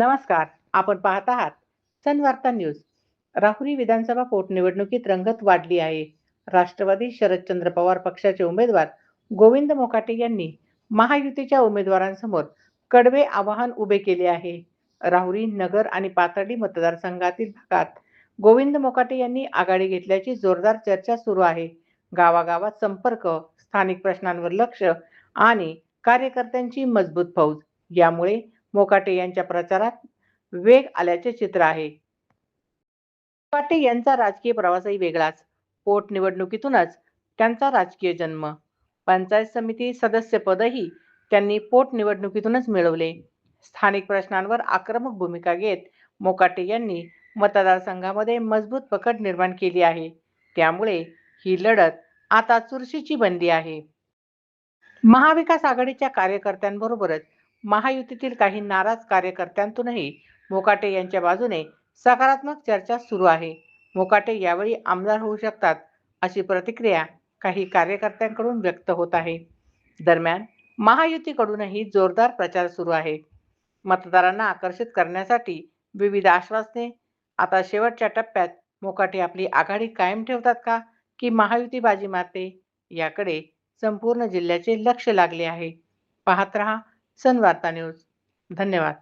नमस्कार. आपण पाहत आहात सनवार्ता न्यूज. राहुरी विधानसभा पोटनिवडणुकीत रंगत वाढली आहे. राष्ट्रवादी शरदचंद्र पवार पक्षाचे उमेदवार गोविंद मोकाटे यांनी महायुतीच्या उमेदवारांसमोर कडवे आवाहन उभे केले आहे. राहुरी नगर आणि पाथर्डी मतदारसंघातील भागात गोविंद मोकाटे यांनी आघाडी घेतल्याची जोरदार चर्चा सुरू आहे. गावागावात संपर्क, स्थानिक प्रश्नांवर लक्ष आणि कार्यकर्त्यांची मजबूत फौज यामुळे मोकाटे यांच्या प्रचारात वेग आल्याचे चित्र आहे. मोकाटे यांचा राजकीय प्रवासही वेगळाच. पोटनिवडणुकीतूनच त्यांचा राजकीय जन्म. पंचायत समिती सदस्यपदही त्यांनी पोटनिवडणुकीतूनच मिळवले. स्थानिक प्रश्नांवर आक्रमक भूमिका घेत मोकाटे यांनी मतदारसंघामध्ये मजबूत पकड निर्माण केली आहे. त्यामुळे ही लढत आता चुरशीची बनली आहे. महाविकास आघाडीच्या कार्यकर्त्यांबरोबरच महायुतीतील काही नाराज कार्यकर्त्यांतूनही मोकाटे यांच्या बाजूने सकारात्मक चर्चा सुरू आहे. मोकाटे यावेळी आमदार होऊ शकतात अशी प्रतिक्रिया काही कार्यकर्त्यांकडून व्यक्त होत आहे. दरम्यान महायुतीकडूनही जोरदार प्रचार सुरू आहे. मतदारांना आकर्षित करण्यासाठी विविध आश्वासने. आता शेवटच्या टप्प्यात मोकाटे आपली आघाडी कायम ठेवतात का की महायुती बाजी मारते याकडे संपूर्ण जिल्ह्याचे लक्ष लागले आहे. पाहत रहा सनवार्ता न्यूज. धन्यवाद.